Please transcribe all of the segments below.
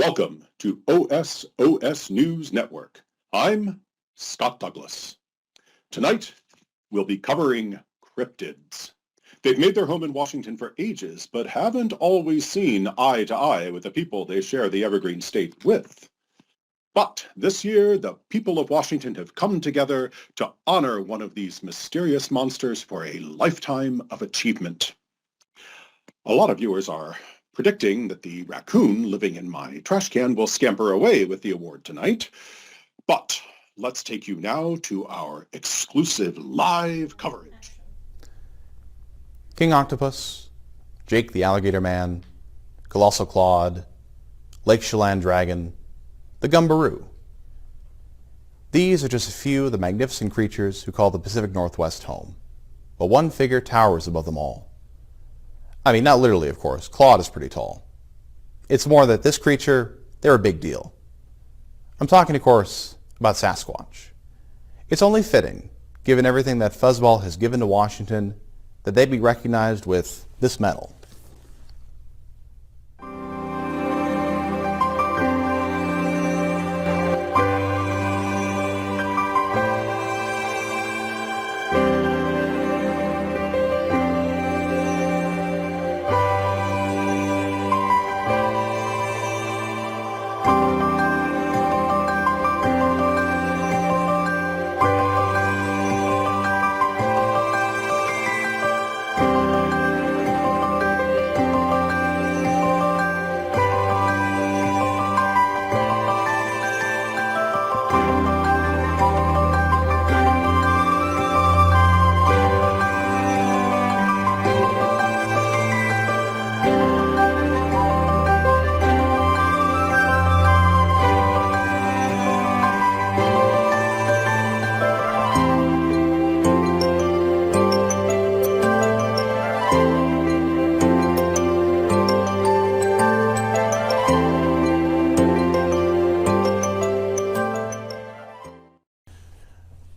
Welcome to OSOS News Network. I'm Scott Douglas. Tonight, we'll be covering cryptids. They've made their home in Washington for ages, but haven't always seen eye to eye with the people they share the evergreen state with. But this year, the people of Washington have come together to honor one of these mysterious monsters for a lifetime of achievement. A lot of viewers are predicting that the raccoon living in my trash can will scamper away with the award tonight. But let's take you now to our exclusive live coverage. King Octopus, Jake the Alligator Man, Colossal Claude, Lake Chelan Dragon, the Gumbaroo. These are just a few of the magnificent creatures who call the Pacific Northwest home. But one figure towers above them all. I mean, not literally, of course. Claude is pretty tall. It's more that this creature, they're a big deal. I'm talking, of course, about Sasquatch. It's only fitting, given everything that Fuzzball has given to Washington, that they be recognized with this medal.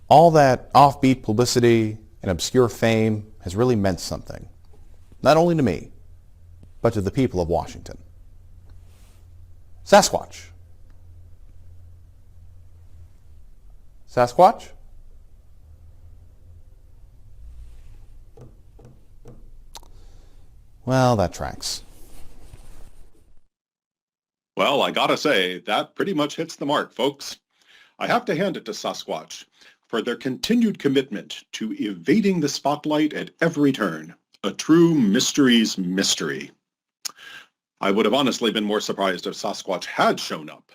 All that offbeat publicity and obscure fame has really meant something, not only to me, but to the people of Washington. Sasquatch. Sasquatch? Well, that tracks. Well, I gotta say, that pretty much hits the mark, folks. I have to hand it to Sasquatch for their continued commitment to evading the spotlight at every turn. A true mystery's mystery. I would have honestly been more surprised if Sasquatch had shown up.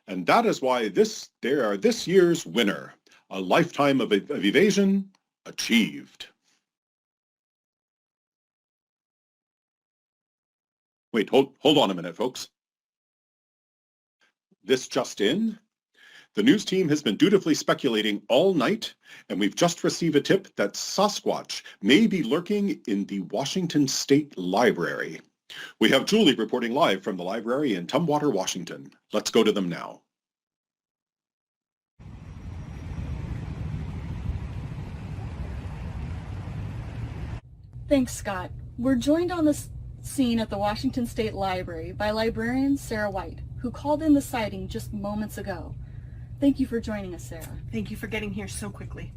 And that is why they are this year's winner. A lifetime of evasion achieved. Wait, hold on a minute, folks. This just in. The news team has been dutifully speculating all night, and we've just received a tip that Sasquatch may be lurking in the Washington State Library. We have Julie reporting live from the library in Tumwater, Washington. Let's go to them now. Thanks, Scott. We're joined on the scene at the Washington State Library by librarian Sarah White, who called in the sighting just moments ago. Thank you for joining us, Sarah. Thank you for getting here so quickly.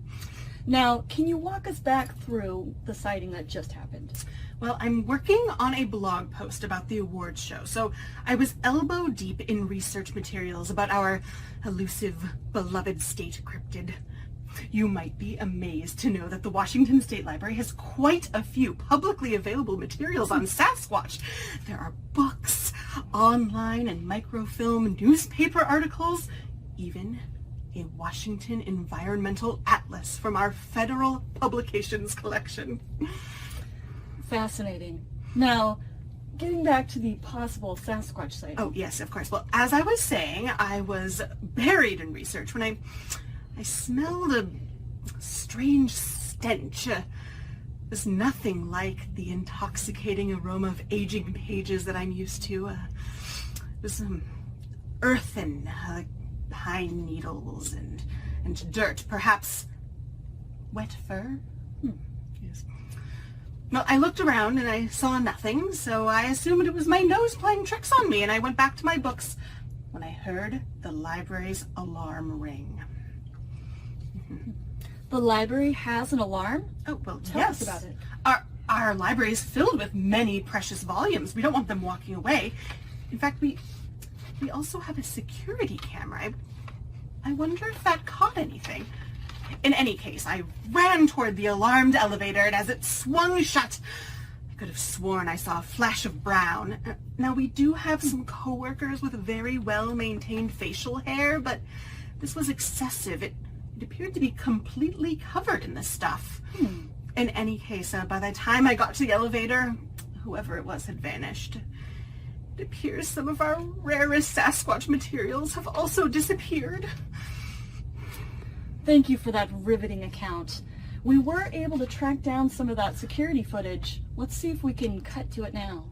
Now, can you walk us back through the sighting that just happened? Well, I'm working on a blog post about the awards show, so I was elbow deep in research materials about our elusive, beloved state cryptid. You might be amazed to know that the Washington State Library has quite a few publicly available materials on Sasquatch. There are books, online and microfilm, newspaper articles, even a Washington Environmental Atlas from our federal publications collection. Fascinating. Now, getting back to the possible Sasquatch sighting. Oh, yes, of course. Well, as I was saying, I was buried in research when I smelled a strange stench. It was nothing like the intoxicating aroma of aging pages that I'm used to. It was earthen, pine needles and dirt, perhaps wet fur. Yes. Well, I looked around and I saw nothing, so I assumed it was my nose playing tricks on me, and I went back to my books when I heard the library's alarm ring. The library has an alarm? Oh, well, Tell yes. us about it. Our library is filled with many precious volumes. We don't want them walking away. In fact, we also have a security camera. I wonder if that caught anything. In any case, I ran toward the alarmed elevator, and as it swung shut, I could have sworn I saw a flash of brown. Now, we do have some coworkers with very well-maintained facial hair, but this was excessive. It appeared to be completely covered in this stuff. In any case, by the time I got to the elevator, whoever it was had vanished. It appears some of our rarest Sasquatch materials have also disappeared. Thank you for that riveting account. We were able to track down some of that security footage. Let's see if we can cut to it now.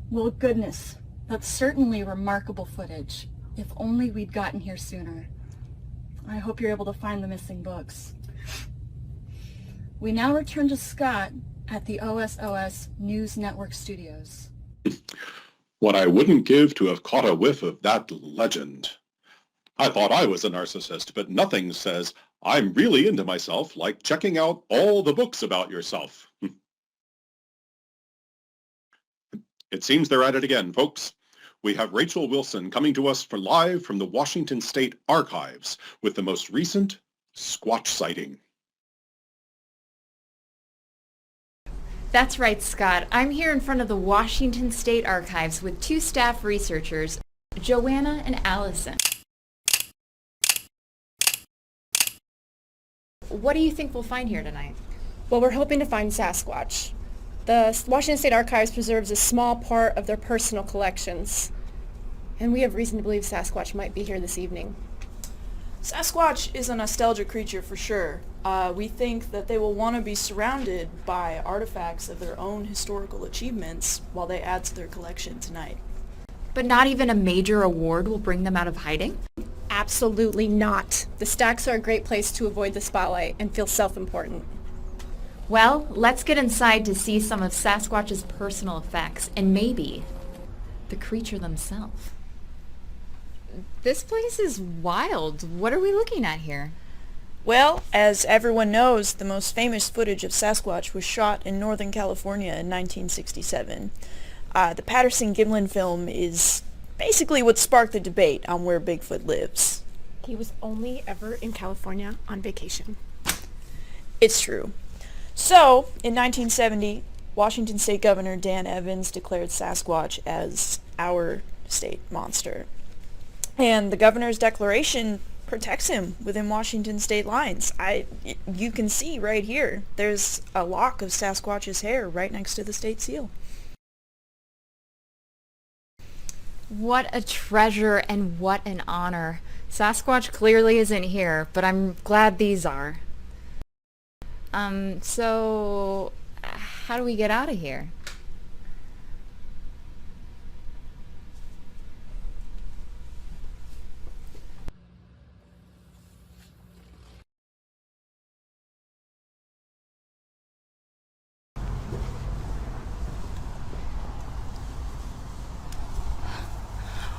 Well, goodness, that's certainly remarkable footage. If only we'd gotten here sooner. I hope you're able to find the missing books. We now return to Scott at the OSOS News Network studios. What I wouldn't give to have caught a whiff of that legend. I thought I was a narcissist, but nothing says I'm really into myself like checking out all the books about yourself. It seems they're at it again, folks. We have Rachel Wilson coming to us live from the Washington State Archives with the most recent Squatch sighting. That's right, Scott. I'm here in front of the Washington State Archives with two staff researchers, Joanna and Allison. What do you think we'll find here tonight? Well, we're hoping to find Sasquatch. The Washington State Archives preserves a small part of their personal collections, and we have reason to believe Sasquatch might be here this evening. Sasquatch is a nostalgic creature for sure. We think that they will want to be surrounded by artifacts of their own historical achievements while they add to their collection tonight. But not even a major award will bring them out of hiding? Absolutely not. The stacks are a great place to avoid the spotlight and feel self-important. Well, let's get inside to see some of Sasquatch's personal effects, and maybe the creature themselves. This place is wild. What are we looking at here? Well, as everyone knows, the most famous footage of Sasquatch was shot in Northern California in 1967. The Patterson-Gimlin film is basically what sparked the debate on where Bigfoot lives. He was only ever in California on vacation. It's true. So, in 1970, Washington State Governor Dan Evans declared Sasquatch as our state monster. And the governor's declaration protects him within Washington state lines. You can see right here, there's a lock of Sasquatch's hair right next to the state seal. What a treasure and what an honor. Sasquatch clearly isn't here, but I'm glad these are. So how do we get out of here?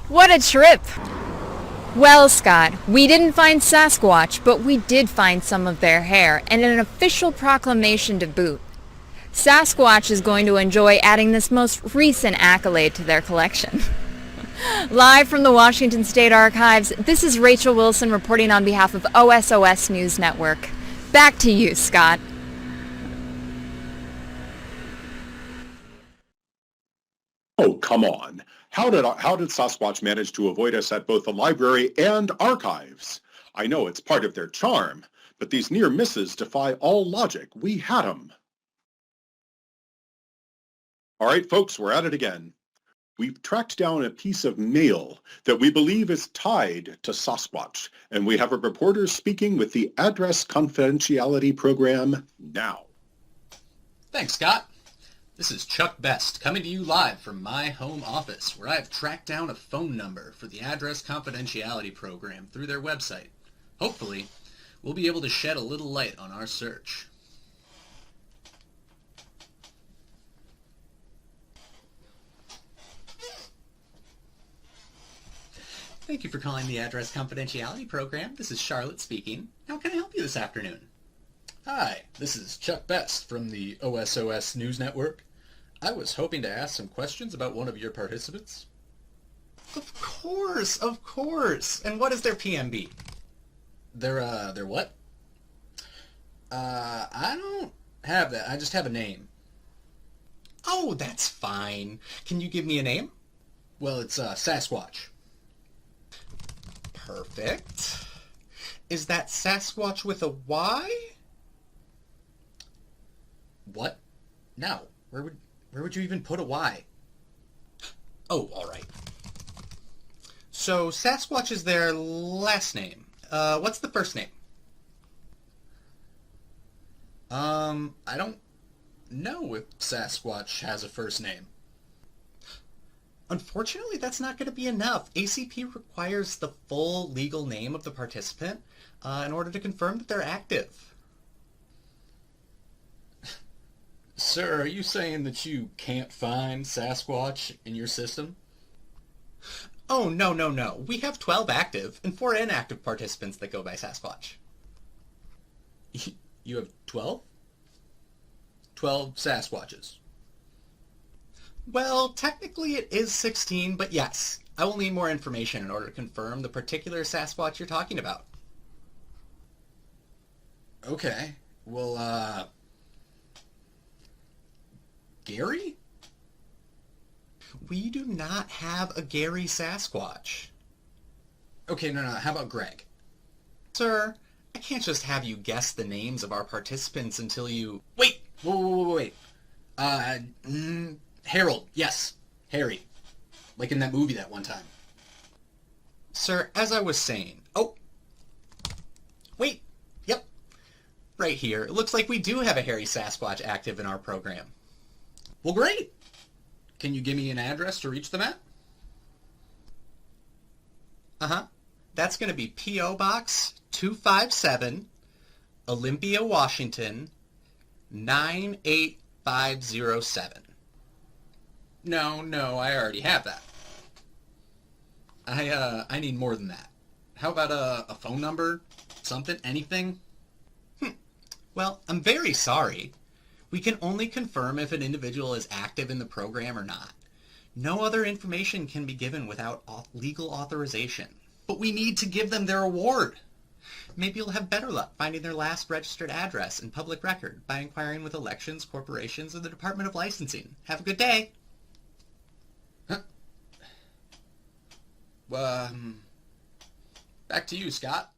What a trip! Well, Scott, we didn't find Sasquatch, but we did find some of their hair, and an official proclamation to boot. Sasquatch is going to enjoy adding this most recent accolade to their collection. Live from the Washington State Archives, this is Rachel Wilson reporting on behalf of OSOS News Network. Back to you, Scott. Oh, come on. How did Sasquatch manage to avoid us at both the library and archives? I know it's part of their charm, but these near misses defy all logic. We had them. All right, folks, we're at it again. We've tracked down a piece of mail that we believe is tied to Sasquatch, and we have a reporter speaking with the Address Confidentiality Program now. Thanks, Scott. This is Chuck Best, coming to you live from my home office, where I have tracked down a phone number for the Address Confidentiality Program through their website. Hopefully, we'll be able to shed a little light on our search. Thank you for calling the Address Confidentiality Program. This is Charlotte speaking. How can I help you this afternoon? Hi, this is Chuck Best from the OSOS News Network. I was hoping to ask some questions about one of your participants. Of course, of course. And what is their PMB? Their what? I don't have that. I just have a name. Oh, that's fine. Can you give me a name? Well, it's Sasquatch. Perfect. Is that Sasquatch with a Y? What? No. Where would you even put a Y? Oh, all right. So Sasquatch is their last name. What's the first name? I don't know if Sasquatch has a first name. Unfortunately, that's not going to be enough. ACP requires the full legal name of the participant in order to confirm that they're active. Sir, are you saying that you can't find Sasquatch in your system? Oh, no. We have 12 active and 4 inactive participants that go by Sasquatch. You have 12? 12 Sasquatches. Well, technically it is 16, but yes, I will need more information in order to confirm the particular Sasquatch you're talking about. Okay, well, Gary? We do not have a Gary Sasquatch. Okay, no, how about Greg? Sir, I can't just have you guess the names of our participants until you... Wait! Harold, yes. Harry. Like in that movie that one time. Sir, as I was saying... Oh! Wait! Yep. Right here. It looks like we do have a hairy Sasquatch active in our program. Well, great! Can you give me an address to reach them at? That's going to be P.O. Box 257, Olympia, Washington, 98507. No, I already have that. I need more than that. How about a phone number? Something? Anything? Well, I'm very sorry. We can only confirm if an individual is active in the program or not. No other information can be given without legal authorization. But we need to give them their award. Maybe you'll have better luck finding their last registered address in public record by inquiring with elections, corporations, or the Department of Licensing. Have a good day. Back to you, Scott.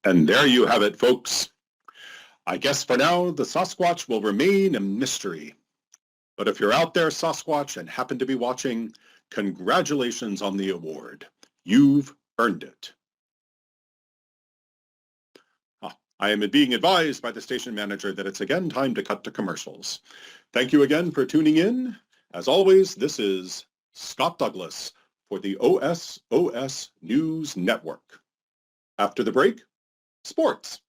And there you have it, folks. I guess for now, the Sasquatch will remain a mystery. But if you're out there, Sasquatch, and happen to be watching, congratulations on the award. You've earned it. I am being advised by the station manager that it's again time to cut to commercials. Thank you again for tuning in. As always, this is Scott Douglas for the OSOS News Network. After the break, sports.